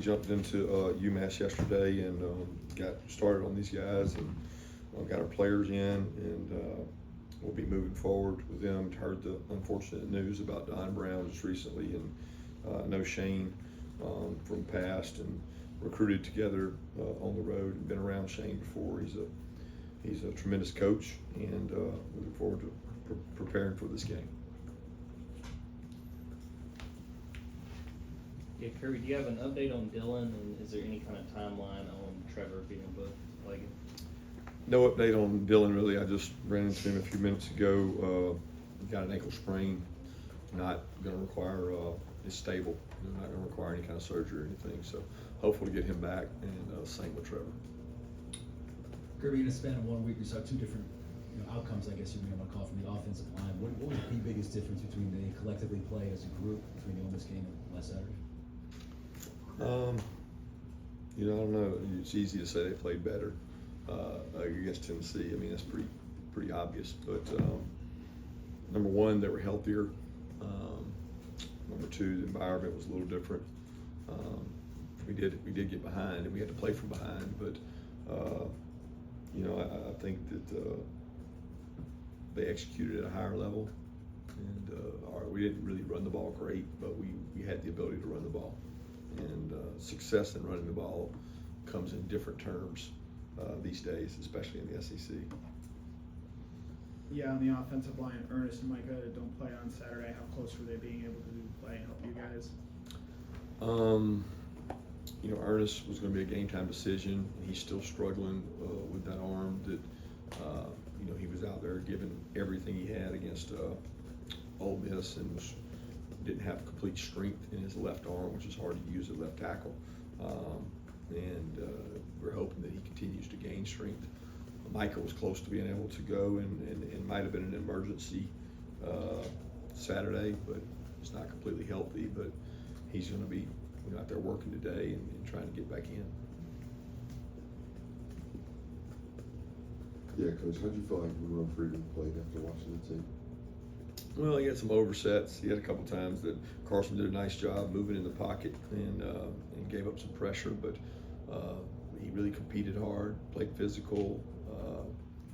Jumped into UMass yesterday and got started on these guys and got our players in, and we'll be moving forward with them. Heard the unfortunate news about Don Brown just recently, and know Shane from past, and recruited together on the road and been around Shane before. He's a tremendous coach, and we look forward to preparing for this game. Yeah, Kirby, do you have an update on Dillon, and is there any kind of timeline on Trevor being both playing? No update on Dillon really. I just ran into him a few minutes ago. Got an ankle sprain. Not going to require. Is stable. Not going to require any kind of surgery or anything. So hopefully get him back, and same with Trevor. Kirby, in a span of 1 week, we saw two different outcomes, I guess you may want to call, from the offensive line. What was the biggest difference between they collectively play as a group between the Ole Miss game and last Saturday? I don't know. It's easy to say they played better against Tennessee. I mean, that's pretty obvious. But number one, they were healthier. Number two, the environment was a little different. We did get behind, and we had to play from behind. But I think that they executed at a higher level, and we didn't really run the ball great, but we had the ability to run the ball. And success in running the ball comes in different terms these days, especially in the SEC. Yeah, on the offensive line, Earnest and Micah don't play on Saturday. How close were they being able to play and help you guys? Earnest was going to be a game time decision. He's still struggling with that arm. That he was out there giving everything he had against Ole Miss, and didn't have complete strength in his left arm, which is hard to use at left tackle. We're hoping that he continues to gain strength. Micah was close to being able to go, and might have been an emergency Saturday, but he's not completely healthy. But he's going to be out there working today and trying to get back in. Yeah, Coach, how'd you feel like Ron Freeman played after watching the tape? Well, he had some oversets. He had a couple times that Carson did a nice job moving in the pocket and gave up some pressure, but he really competed hard, played physical,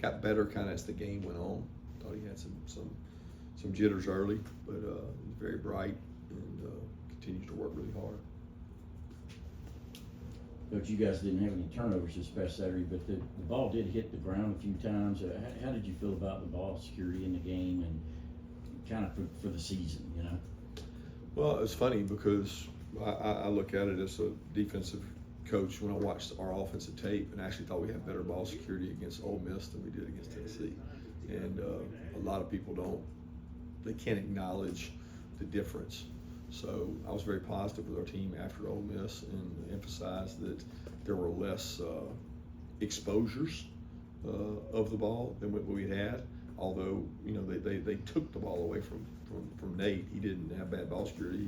got better kind of as the game went on. Thought he had some jitters early, but he's very bright and continues to work really hard. Coach, you guys didn't have any turnovers this past Saturday, but the ball did hit the ground a few times. How did you feel about the ball security in the game and kind of for the season, Well, it's funny because I look at it as a defensive coach when I watched our offensive tape, and actually thought we had better ball security against Ole Miss than we did against Tennessee. And a lot of people they can't acknowledge the difference. So I was very positive with our team after Ole Miss, and emphasized that there were less exposures of the ball than what we had. Although they took the ball away from Nate. He didn't have bad ball security.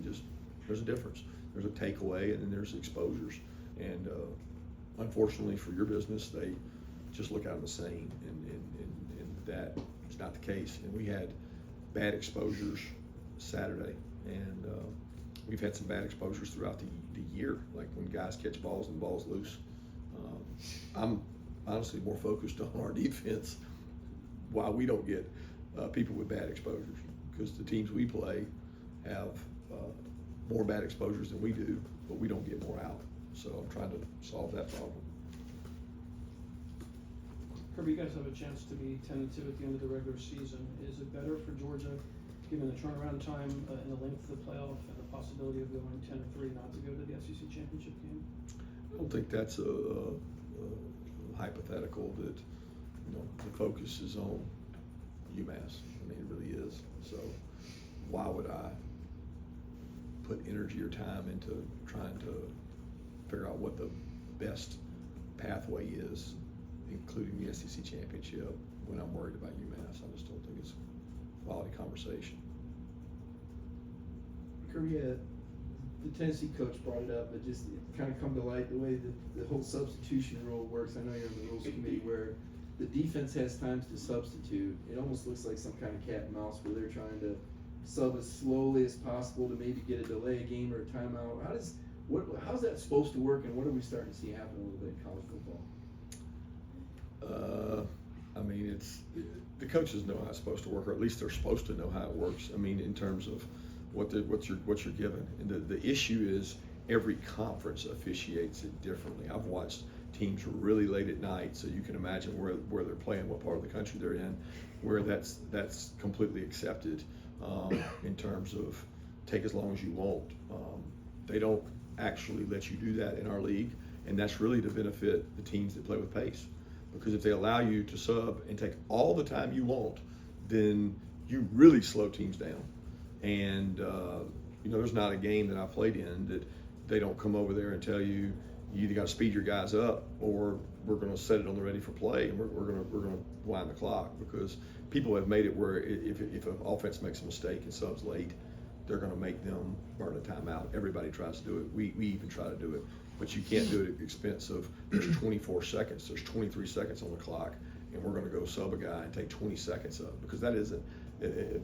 There's a difference. There's a takeaway, and then there's exposures. And unfortunately for your business, they just look out the same, and that is not the case. And we had bad exposures Saturday, and we've had some bad exposures throughout the year, like when guys catch balls and the ball's loose. I'm honestly more focused on our defense, why we don't get people with bad exposures, because the teams we play have more bad exposures than we do, but we don't get more out. So I'm trying to solve that problem. Kirby, you guys have a chance to be 10-2 at the end of the regular season. Is it better for Georgia, given the turnaround time and the length of the playoff and the possibility of going 10-3, not to go to the SEC championship game? I don't think that's a hypothetical that the focus is on UMass. I mean, it really is. So why would I put energy or time into trying to figure out what the best pathway is, including the SEC championship, when I'm worried about UMass? I just don't think it's a quality conversation. Kirby, the Tennessee coach brought it up, but just kind of come to light the way that the whole substitution rule works. I know you're in the rules committee, where the defense has times to substitute. It almost looks like some kind of cat and mouse where they're trying to sub as slowly as possible to maybe get a delay game or a timeout. how's that supposed to work, and what are we starting to see happen a little bit in college football? I mean, the coaches know how it's supposed to work, or at least they're supposed to know how it works. I mean, in terms of what you're given. And the issue is every conference officiates it differently. I've watched teams really late at night, so you can imagine where they're playing, what part of the country they're in, where that's completely accepted in terms of take as long as you want. They don't actually let you do that in our league, and that's really to benefit the teams that play with pace. Because if they allow you to sub and take all the time you want, then you really slow teams down. And there's not a game that I played in that they don't come over there and tell you either got to speed your guys up or we're going to set it on the ready for play, and we're going to wind the clock, because people have made it where if an offense makes a mistake and subs late, they're going to make them burn a timeout. Everybody tries to do it. We even try to do it. But you can't do it at the expense of there's 24 seconds, there's 23 seconds on the clock, and we're going to go sub a guy and take 20 seconds up, because that isn't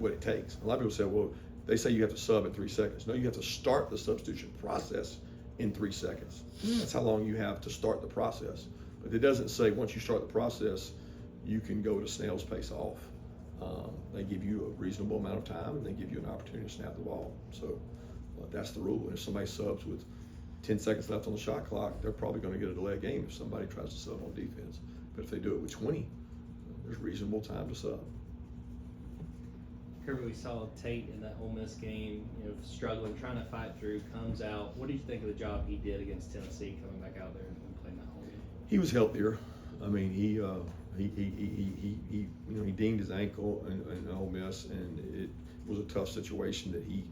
what it takes. A lot of people say, well, they say you have to sub in 3 seconds. No, you have to start the substitution process in 3 seconds. That's how long you have to start the process. But it doesn't say once you start the process, you can go at a snail's pace off. They give you a reasonable amount of time, and they give you an opportunity to snap the ball. So that's the rule. And if somebody subs with 10 seconds left on the shot clock, they're probably going to get a delay game if somebody tries to sub on defense. But if they do it with 20, there's reasonable time to sub. Kirby, we saw Tate in that Ole Miss game, struggling, trying to fight through, comes out. What do you think of the job he did against Tennessee, coming back out there and playing that whole game? He was healthier. I mean, he dinged his ankle in Ole Miss, and it was a tough situation that he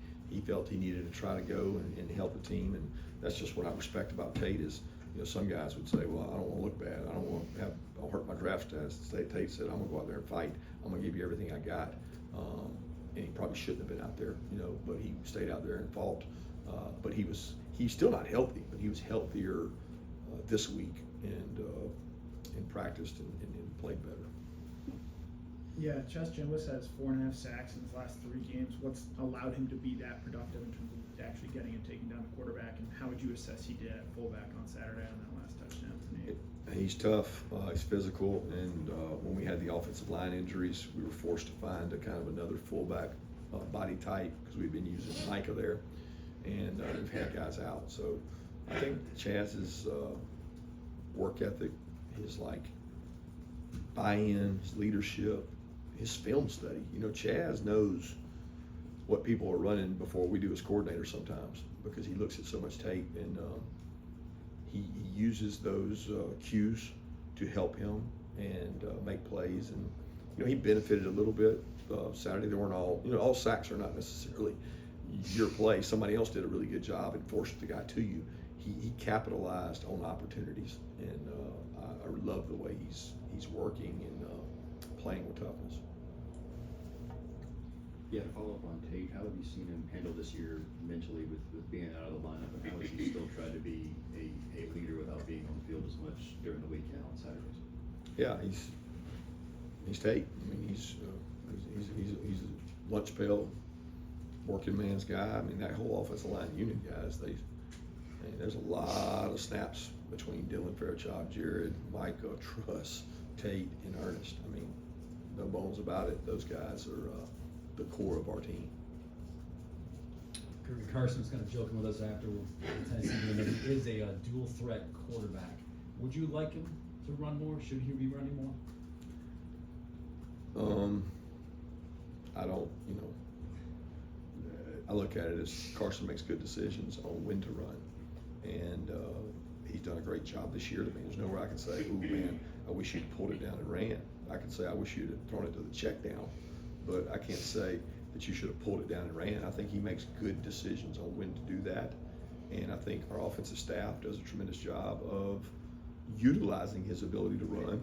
felt he needed to try to go and help the team. And that's just what I respect about Tate is, some guys would say, well, I don't want to look bad. I don't want to I'll hurt my draft status. Tate said, I'm going to go out there and fight. I'm going to give you everything I got. And he probably shouldn't have been out there, but he stayed out there and fought. But he's still not healthy, but he was healthier this week and practiced and played better. Yeah, Chess Gimlis has 4.5 sacks in his last 3 games. What's allowed him to be that productive in terms of actually getting and taking down the quarterback, and how would you assess he did at fullback on Saturday on that last touchdown for Nate? He's tough, he's physical, and when we had the offensive line injuries, we were forced to find a kind of another fullback body type, because we've been using Micah there, and we've had guys out. So I think Chaz's work ethic, his buy-in, his leadership, his film study. Chaz knows what people are running before we do as coordinators sometimes, because he looks at so much tape, and he uses those cues to help him and make plays. And he benefited a little bit Saturday. They weren't all sacks are not necessarily your play. Somebody else did a really good job and forced the guy to you. He capitalized on opportunities, and I love the way he's working and playing with toughness. Yeah, to follow up on Tate, how have you seen him handle this year mentally with being out of the lineup, and how has he still tried to be a leader without being on the field as much during the week and on Saturdays? Yeah, he's Tate. I mean, he's a lunch pail, working man's guy. I mean, that whole offensive line unit, guys, there's a lot of snaps between Dylan, Fairchild, Jared, Micah, Truss, Tate, and Earnest. I mean, no bones about it. Those guys are the core of our team. Kirby Carson was kind of joking with us after the Tennessee game that he is a dual threat quarterback. Would you like him to run more? Should he be running more? I don't, I look at it as Carson makes good decisions on when to run. And he's done a great job this year to me. There's nowhere I can say, ooh, man, I wish you'd pulled it down and ran. I can say, I wish you'd have thrown it to the check down. But I can't say that you should have pulled it down and ran. I think he makes good decisions on when to do that. And I think our offensive staff does a tremendous job of utilizing his ability to run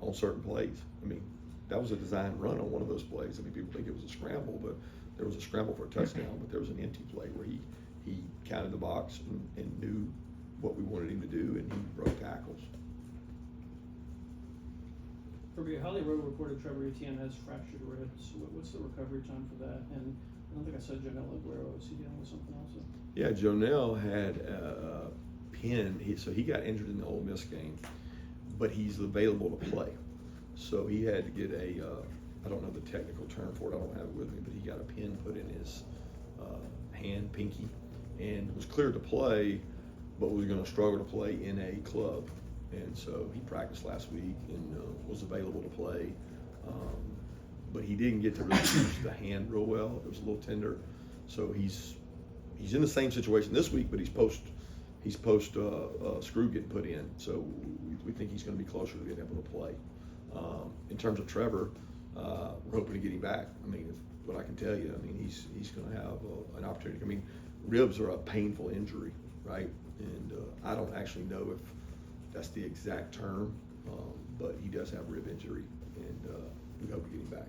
on certain plays. I mean, that was a designed run on one of those plays. I mean, people think it was a scramble, but there was a scramble for a touchdown, but there was an empty play where he counted the box and knew what we wanted him to do, and he broke tackles. Kirby, Holly Rowe reported Trevor Etienne has fractured ribs. What's the recovery time for that? And I don't think I said Janelle Aguero, is he dealing with something else? Yeah, Jonell had a pin, so he got injured in the Ole Miss game, but he's available to play. So he had to get I don't know the technical term for it, I don't have it with me, but he got a pin put in his hand, pinky, and was cleared to play, but was gonna struggle to play in a club. And so he practiced last week and was available to play. But he didn't get to really use the hand real well. It was a little tender. So he's in the same situation this week, but he's post screw getting put in. So we think he's going to be closer to being able to play. In terms of Trevor, we're hoping to get him back. I mean, it's what I can tell you. I mean, he's going to have an opportunity. I mean, ribs are a painful injury, right? And I don't actually know if that's the exact term, but he does have rib injury, and we hope to get him back.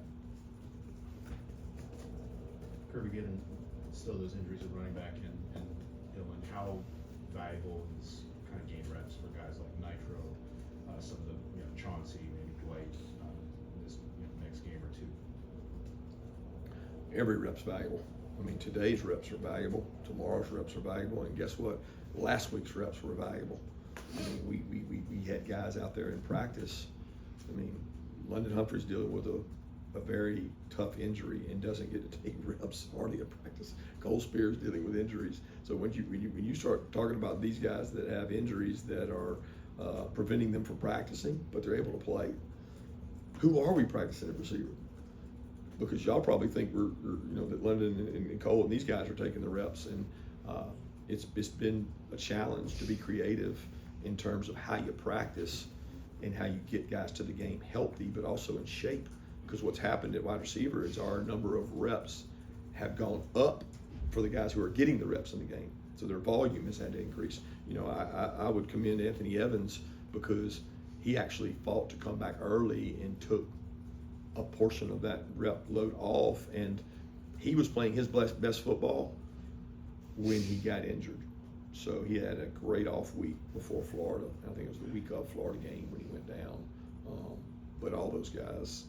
Kirby, given still those injuries of running back and Dillon, how valuable is kind of game reps for guys like Nitro, some of the Chauncey, maybe Dwight, in this next game or two? Every rep's valuable. I mean, today's reps are valuable, tomorrow's reps are valuable, and guess what? Last week's reps were valuable. I mean, we had guys out there in practice. I mean, London Humphrey's dealing with a very tough injury and doesn't get to take reps hardly at practice. Cole Spears dealing with injuries. So when you start talking about these guys that have injuries that are preventing them from practicing, but they're able to play, who are we practicing at receiver? Because y'all probably think we're that London and Cole and these guys are taking the reps, and it's been a challenge to be creative in terms of how you practice and how you get guys to the game healthy, but also in shape. Because what's happened at wide receiver is our number of reps have gone up for the guys who are getting the reps in the game. So their volume has had to increase. I would commend Anthony Evans because he actually fought to come back early and took a portion of that rep load off, and he was playing his best football when he got injured. So he had a great off week before Florida. I think it was the week of Florida game when he went down. But all those guys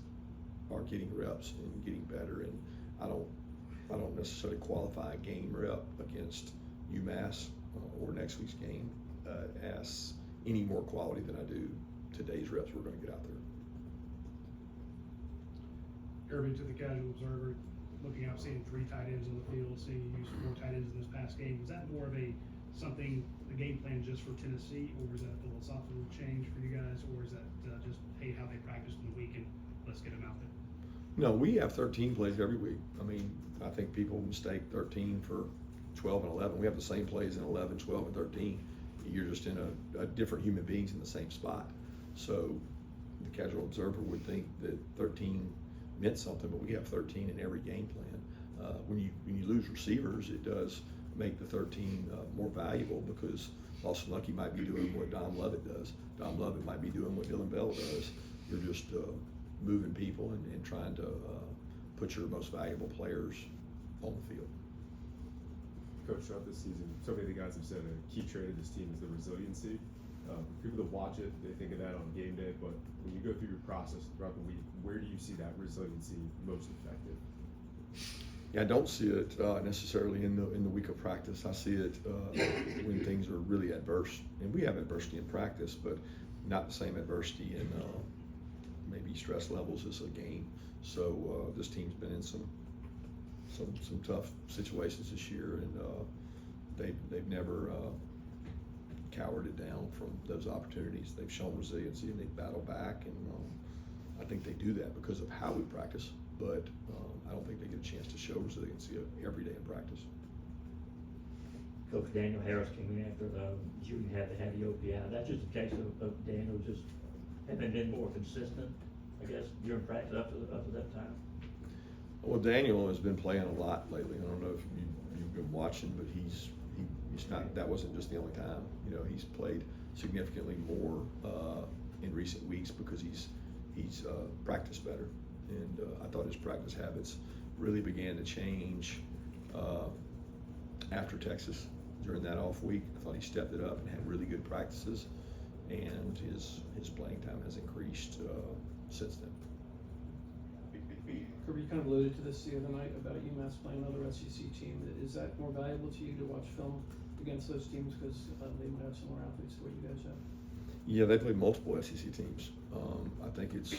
are getting reps and getting better, and I don't necessarily qualify a game rep against UMass or next week's game as any more quality than I do today's reps we're going to get out there. Kirby, to the casual observer, looking out, seeing 3 tight ends on the field, seeing you use 4 tight ends in this past game, was that more of something the game plan just for Tennessee, or is that a philosophical change for you guys, or is that just hey how they practiced in the week and let's get them out there? No, we have 13 plays every week. I mean, I think people mistake 13 for 12 and 11. We have the same plays in 11, 12, and 13. You're just in a different human beings in the same spot. So the casual observer would think that 13 meant something, but we have 13 in every game plan. When you lose receivers, it does make the 13 more valuable because Lawson Lucky might be doing what Dom Lovett does. Dom Lovett might be doing what Dillon Bell does. You're just moving people and trying to put your most valuable players on the field. Coach, throughout this season, so many of the guys have said a key trait of this team is the resiliency. People that watch it, they think of that on game day, but when you go through your process throughout the week, where do you see that resiliency most effective? Yeah, I don't see it necessarily in the week of practice. I see it when things are really adverse, and we have adversity in practice, but not the same adversity in maybe stress levels as a game. So this team's been in some tough situations this year, and they've never cowered it down from those opportunities. They've shown resiliency and they've battled back, and I think they do that because of how we practice. But I don't think they get a chance to show resiliency every day in practice. Coach Daniel Harris came in after June had the heavy OPI. That's just a case of Daniel just having been more consistent, I guess, during practice up to that time. Well, Daniel has been playing a lot lately. I don't know if you've been watching, but he's not. That wasn't just the only time. He's played significantly more in recent weeks because he's practiced better. And I thought his practice habits really began to change after Texas during that off week. I thought he stepped it up and had really good practices, and his playing time has increased since then. Kirby, you kind of alluded to this the other night about UMass playing another SEC team. Is that more valuable to you to watch film against those teams because they might have similar athletes to what you guys have? Yeah, they play multiple SEC teams. I think it's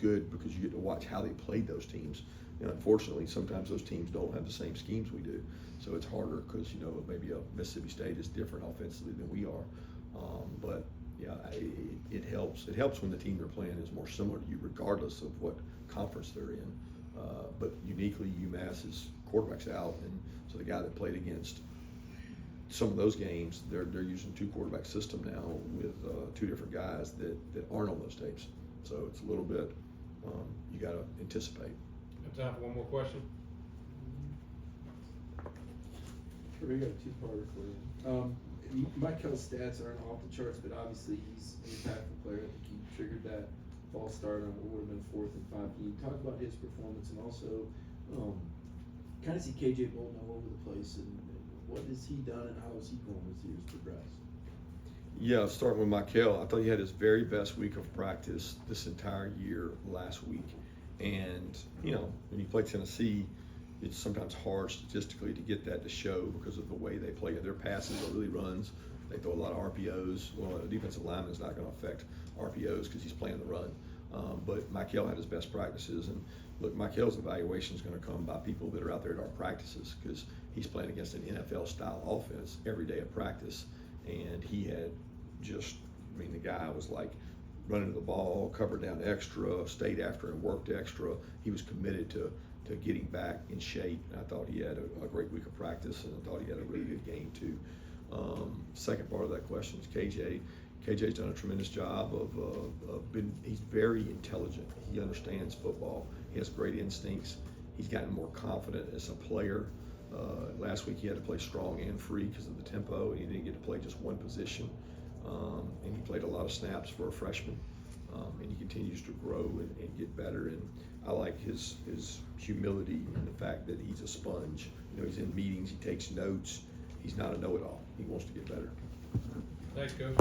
good because you get to watch how they played those teams. You know, unfortunately, sometimes those teams don't have the same schemes we do, so it's harder because maybe a Mississippi State is different offensively than we are. But yeah, it helps. It helps when the team they're playing is more similar to you, regardless of what conference they're in. But uniquely, UMass's quarterback's out, and so the guy that played against some of those games, they're using 2 quarterback system now with 2 different guys that aren't on those tapes. So it's a little bit you got to anticipate. Have time for one more question? We got a two-parter for you. Michael's stats aren't off the charts, but obviously he's an impactful player. I think he triggered that false start on what would have been 4th and 5. Can you talk about his performance and also kind of see KJ Bolden all over the place and what has he done and how has he grown as years progress? Yeah, starting with Michael, I thought he had his very best week of practice this entire year last week. And, when you play Tennessee, it's sometimes hard statistically to get that to show because of the way they play. Their passes are really runs. They throw a lot of RPOs. Well, a defensive lineman is not going to affect RPOs because he's playing the run. But Michael had his best practices. And look, Michael's evaluation is going to come by people that are out there at our practices because he's playing against an NFL-style offense every day of practice. And he had the guy was like running to the ball, covered down extra, stayed after and worked extra. He was committed to getting back in shape, and I thought he had a great week of practice, and I thought he had a really good game too. Second part of that question is KJ. KJ's done a tremendous job he's very intelligent. He understands football. He has great instincts. He's gotten more confident as a player. Last week he had to play strong and free because of the tempo, and he didn't get to play just one position. And he played a lot of snaps for a freshman, and he continues to grow and get better. And I like his humility and the fact that he's a sponge. He's in meetings, he takes notes. He's not a know-it-all. He wants to get better. Thanks, Coach.